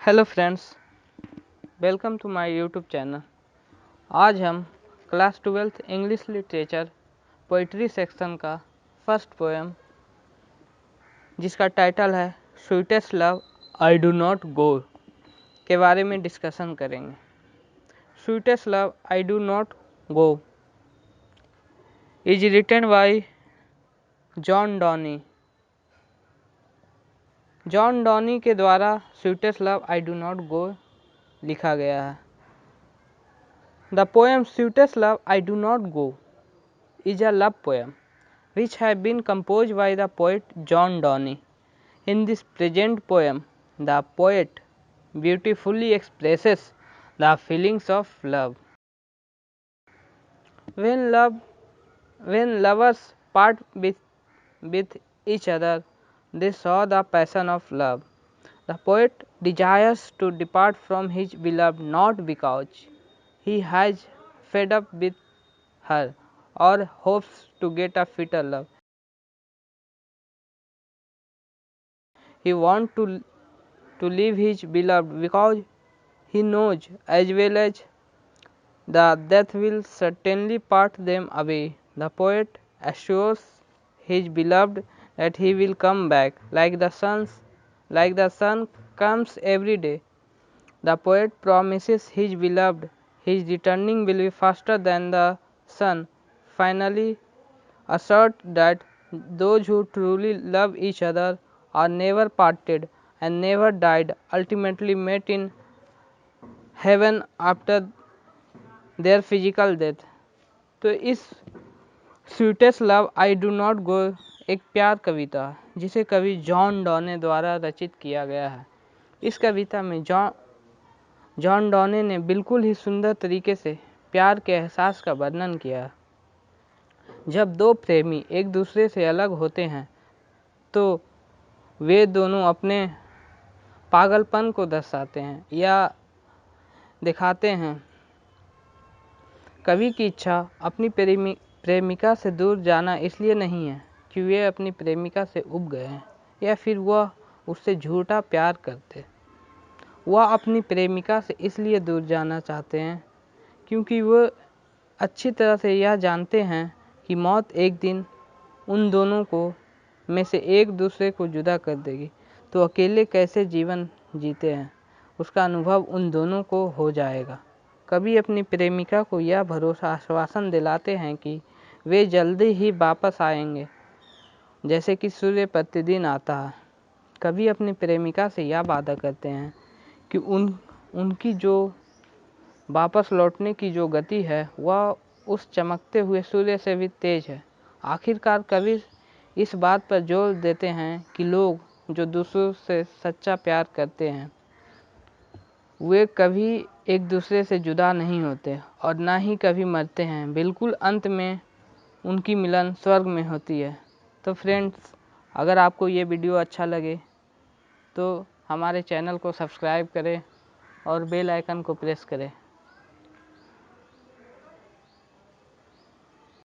Hello friends, welcome to my YouTube channel. आज हम class 12th English literature poetry section का first poem, जिसका title है sweetest love I do not go, के बारे में डिस्कशन करेंगे। Sweetest love I do not go is written by John Donne. John Donne के द्वारा sweetest love I do not go लिखा गया है। The poem sweetest love I do not go is a love poem which has been composed by the poet John Donne. In this present poem, the poet beautifully expresses the feelings of love. When lovers part with each other, they saw the passion of love. The poet desires to depart from his beloved not because he has fed up with her or hopes to get a fitter love. He wants to leave his beloved because he knows as well as that death will certainly part them away. The poet assures his beloved that he will come back like the sun comes every day. The poet promises his beloved his returning will be faster than the sun. Finally, assert that those who truly love each other are never parted and never died, ultimately met in heaven after their physical death. तो इस sweetest love I do not गो एक प्यार कविता जिसे कवि John डॉने द्वारा रचित किया गया है। इस कविता में जॉन डॉने ने बिल्कुल ही सुंदर तरीके से प्यार के एहसास का वर्णन किया। जब दो प्रेमी एक दूसरे से अलग होते हैं तो वे दोनों अपने पागलपन को दर्शाते हैं या दिखाते हैं। कवि की इच्छा अपनी प्रेमिका से दूर जाना इसलिए नहीं है कि वे अपनी प्रेमिका से उब गए हैं या फिर वह उससे झूठा प्यार करते। वह अपनी प्रेमिका से इसलिए दूर जाना चाहते हैं क्योंकि वह अच्छी तरह से यह जानते हैं कि मौत एक दिन उन दोनों को में से एक दूसरे को जुदा कर देगी, तो अकेले कैसे जीवन जीते हैं उसका अनुभव उन दोनों को हो जाएगा। कवि अपनी प्रेमिका को यह भरोसा आश्वासन दिलाते हैं कि वे जल्दी ही वापस आएंगे, जैसे कि सूर्य प्रतिदिन आता है। कवि अपनी प्रेमिका से यह वादा करते हैं कि उनकी जो वापस लौटने की जो गति है वह उस चमकते हुए सूर्य से भी तेज है। आखिरकार कवि इस बात पर जोर देते हैं कि लोग जो दूसरों से सच्चा प्यार करते हैं वे कभी एक दूसरे से जुदा नहीं होते और ना ही कभी मरते हैं। बिल्कुल अंत में उनकी मिलन स्वर्ग में होती है। तो फ्रेंड्स, अगर आपको ये वीडियो अच्छा लगे तो हमारे चैनल को सब्सक्राइब करें और बेल आइकन को प्रेस करें।